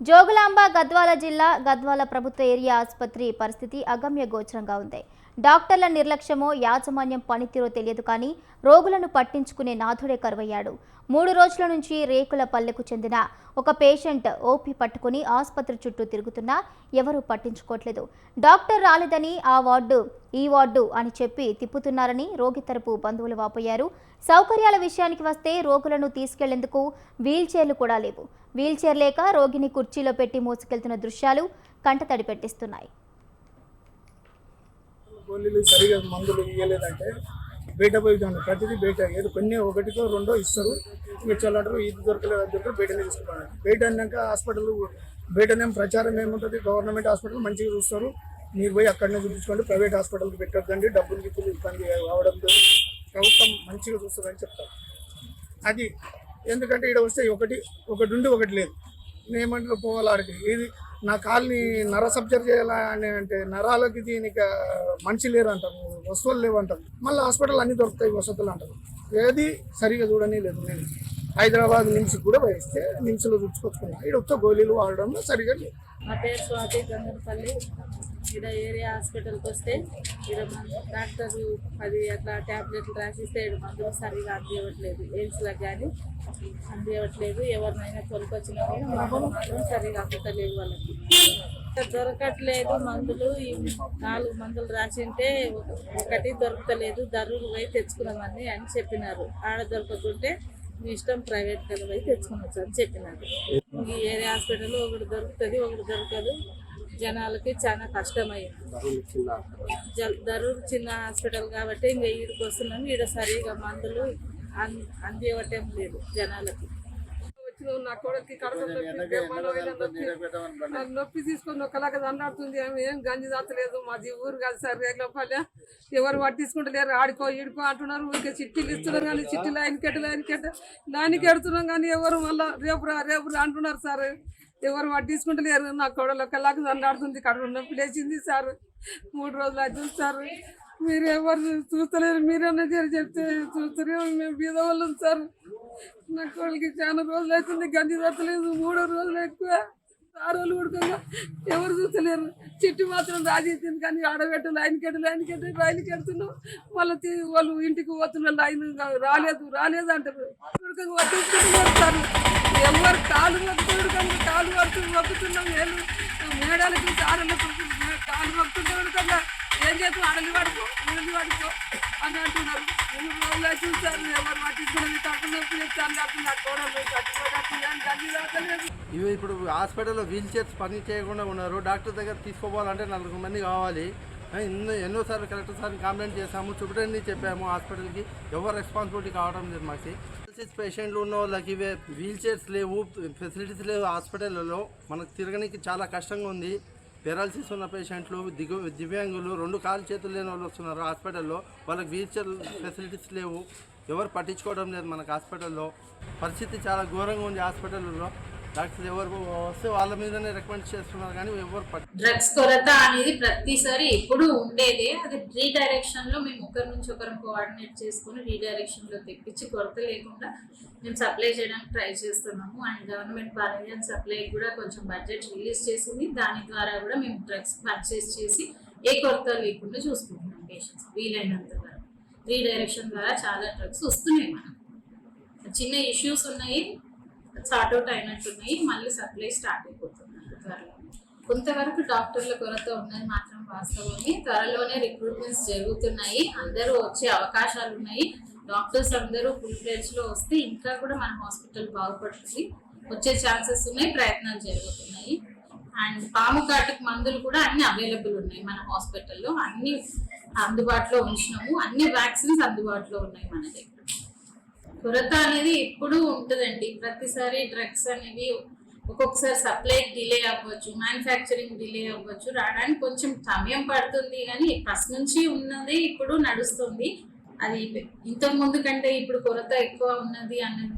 జోగులాంబ గద్వాల జిల్లా గద్వాల ప్రభుత్వ ఏరియా ఆసుపత్రి పరిస్థితి అగమ్య గోచరంగా ఉంది. డాక్టర్ల నిర్లక్ష్యమో యాజమాన్యం పనితీరో తెలియదు కానీ రోగులను పట్టించుకునే నాథుడే కరువయ్యాడు. 3 రోజుల నుంచి రేకుల పల్లెకు చెందిన ఒక పేషెంట్ ఓపీ పట్టుకుని ఆసుపత్రి చుట్టూ తిరుగుతున్నా ఎవరూ పట్టించుకోవట్లేదు. డాక్టర్ రాలేదని ఆ వార్డు ఈ వార్డు అని చెప్పి తిప్పుతున్నారని రోగి తరపు బంధువులు వాపోయారు. సౌకర్యాల విషయానికి వస్తే రోగులను తీసుకెళ్లేందుకు వీల్చైర్లు కూడా లేవు. వీల్చైర్ లేక రోగిని కుర్చీలో పెట్టి మోసుకెళ్తున్న దృశ్యాలు కంటతడి పెట్టిస్తున్నాయి. సరిగా మందులు ఇవ్వలేదంటే బయట పోయి ప్రతిదీ బయట ఏదో కొన్ని ఒకటితో రెండో ఇస్తారు. ఇంకా చల్లంటారు ఇది దొరకలేదు అది దొరకలేదు బయటనే తీసుకుంటారు. బయట అన్నాక హాస్పిటల్ బయటనే ప్రచారం ఏముంటుంది, గవర్నమెంట్ హాస్పిటల్ మంచిగా చూస్తారు, మీరు పోయి అక్కడనే చూపించుకోండి, ప్రైవేట్ హాస్పిటల్కి పెట్టద్దండి, డబ్బులు గిప్పులు ఇబ్బంది అవడం లేదు, ప్రభుత్వం మంచిగా చూస్తుందని చెప్తారు. అది ఎందుకంటే ఇక్కడ వస్తే ఒకటి ఉండి ఒకటి లేదు. నేనేమంటారు పోవాలి ఆడికి, ఇది నా కాల్ని నర సబ్జర్ చేయాలని అంటే నరాలకి దీనికి మనిషి లేరు అంటారు, వస్తువులు లేవు అంటారు. మళ్ళీ హాస్పిటల్ అన్నీ దొరుకుతాయి వసతులు అంటారు. ఏది సరిగా చూడని లేదు. నేను హైదరాబాద్ నిమ్స్ కూడా వేస్తే నిమ్స్లో చూసుకొచ్చుకున్నా, ఇక్కడ వచ్చే గోళీలు వాడడంలో సరిగా లేదు. నా పేరు స్వాతి గంగరపల్లి. ఇక్కడ ఏరియా హాస్పిటల్కి వస్తే ఇక్కడ డాక్టర్లు 10 అట్లా ట్యాబ్లెట్లు రాసిస్తే మందులు సరిగా అందివ్వట్లేదు. ఎయిమ్స్లకు కానీ అందివ్వట్లేదు. ఎవరినైనా కొనుకొచ్చినా మందులు మాత్రం సరిగా అందుతలేదు. వాళ్ళకి దొరకట్లేదు మందులు. ఈ 4 మందులు రాసింటే ఒకటి దొరకలేదు. దర్రులు పోయి తెచ్చుకున్నామని అని చెప్పినారు. ఆడ దొరకకుంటే మీ ఇష్టం ప్రైవేట్ కదా పోయి తెచ్చుకోవచ్చు అని చెప్పినారు. ఈ ఏరియా హాస్పిటల్లో ఒకటి దొరుకుతుంది, ఒకటి దొరకదు. జనాలకి చాలా కష్టమైంది. దరూర్ చిన్న హాస్పిటల్ కాబట్టి ఇంకా ఈడికి వస్తున్నాము. ఈడ సరిగా మందులు అందివ్వటం లేదు జనాలకి. నా కొడుకు నొప్పి తీసుకొని ఒకలాగా దండాడుతుంది. ఏం గంజి దాచలేదు. మాది ఊరు కాదు సార్, రేగులపల్లె. ఎవరు పట్టించుకుంటలేరు. ఆడుకో ఈడుకో అంటున్నారు. ఊరికే చిట్టీలు ఇస్తున్నారు కానీ చిట్టీలు లైన్కి ఎడుతున్నాం కానీ ఎవరు మళ్ళీ రేపు రా అంటున్నారు సార్. ఎవరు పట్టించుకుంటలేరు. నా కొడలు ఒకలాగా దండాడుతుంది. కడుపు నొప్పి లేచింది సార్. 3 రోజులు అవుతుంది సార్. మీరు ఎవరు చూస్తలేరు. మీరన్నా చెప్తే చూస్తూనే మేము బీద వాళ్ళం సార్. నా కోళ్ళకి చాలా రోజులు అవుతుంది. గంజి తట్టలేదు. 3 రోజులు ఎక్కువ. 6 రోజులు ఉడకంగా ఎవరు చూస్తలేరు. చిట్టు మాత్రం రాజేసింది కానీ ఆడబెట్టు లైన్కి ఎడుతున్నాం. వాళ్ళు ఇంటికి పోతున్నారు. లైన్ రాలేదు అంటారు. ఉడకంగా పట్టించుకుంటున్నారు సార్. ఎవరు కాలు మొక్కుతున్నాం. మేడాలకి సారలకు కాలు మొక్కుతుంటే ఉడకంగా ఏం చేస్తాం, అడలి పడుకో అని అంటున్నారు. 3 రోజులు చూస్తారు. ఎవరు పట్టించుకున్నది తక్కువ ఇవి ఇప్పుడు హాస్పిటల్లో వీల్ చైర్స్ పని చేయకుండా ఉన్నారు. డాక్టర్ దగ్గర తీసుకోవాలంటే 4 మంది కావాలి. ఎన్నోసార్లు కలెక్టర్ సార్ని కంప్లైంట్ చేసాము, సూపరింటెండెంట్ని చెప్పాము. హాస్పిటల్కి ఎవరు రెస్పాన్సిబిలిటీ కావడం లేదు. మాకు డయాలసిస్ పేషెంట్లు ఉన్న వాళ్ళకి వీల్ చైర్స్ లేవు, ఫెసిలిటీస్ లేవు. హాస్పిటల్లో మనకు తిరగడానికి చాలా కష్టంగా ఉంది. పెరాలసిస్ ఉన్న పేషెంట్లు, దివ్యాంగులు, 2 కాలు చేతులు లేని వాళ్ళు వస్తున్నారు హాస్పిటల్లో. వాళ్ళకి వీల్ చైర్ ఫెసిలిటీస్ లేవు. ఎవరు పట్టించుకోవడం లేదు. మనకు హాస్పిటల్లో పరిస్థితి చాలా ఘోరంగా ఉంది. హాస్పిటల్లో డాక్టర్స్ ఎవరు వస్తే వాళ్ళ మీదనే రికమెండ్ చేస్తున్నారు కానీ ఎవరు డ్రగ్స్ కొరత అనేది ప్రతిసారి ఎప్పుడు ఉండేదే. అది రీడైరెక్షన్ లో మేము ఒకరి నుంచి ఒకరిని కోఆర్డినేట్ చేసుకుని రీడైరెక్షన్ లో తెప్పించి కొరత లేకుండా మేము సప్లై చేయడానికి ట్రై చేస్తున్నాము. అండ్ గవర్నమెంట్ పారాయన్ సప్లై కూడా కొంచెం బడ్జెట్ రిలీజ్ చేసింది. దాని ద్వారా కూడా మేము డ్రగ్స్ పర్చేస్ చేసి ఏ కొరత లేకుండా చూసుకుంటున్నాం. పేషెంట్స్ వీలైనంత వరకు రీడైరెక్షన్ ద్వారా చాలా డ్రగ్స్ వస్తున్నాయి. మనకు చిన్న ఇష్యూస్ ఉన్నాయి, సార్ట్అవుట్ అయినట్టున్నాయి. మళ్ళీ సప్లై స్టార్ట్ అయిపోతున్నారు త్వరలో. కొంతవరకు డాక్టర్ల కొరత ఉన్నది మాత్రం వాస్తవమే. త్వరలోనే రిక్రూట్మెంట్స్ జరుగుతున్నాయి. అందరూ వచ్చే అవకాశాలు ఉన్నాయి. డాక్టర్స్ అందరూ ఫుల్ ఫ్లెడ్జ్లో వస్తే ఇంకా కూడా మన హాస్పిటల్ బాగుపడుతుంది. వచ్చే ఛాన్సెస్ ఉన్నాయి. ప్రయత్నాలు జరుగుతున్నాయి. అండ్ పాము కాటుకు మందులు కూడా అన్ని అవైలబుల్ ఉన్నాయి మన హాస్పిటల్లో. అన్ని అందుబాటులో ఉంచినాము. అన్ని వ్యాక్సిన్స్ అందుబాటులో ఉన్నాయి మన దగ్గర. కొరత అనేది ఎప్పుడు ఉంటుందండి. ప్రతిసారి డ్రగ్స్ అనేవి ఒక్కొక్కసారి సప్లై డిలే అవ్వచ్చు, మ్యానుఫ్యాక్చరింగ్ డిలే అవ్వచ్చు. రావడానికి కొంచెం సమయం పడుతుంది కానీ ఫస్ట్ నుంచి ఉన్నది ఇప్పుడు నడుస్తుంది. అది ఇంతకు ముందు కంటే ఇప్పుడు కొరత ఎక్కువ ఉన్నది అన్నది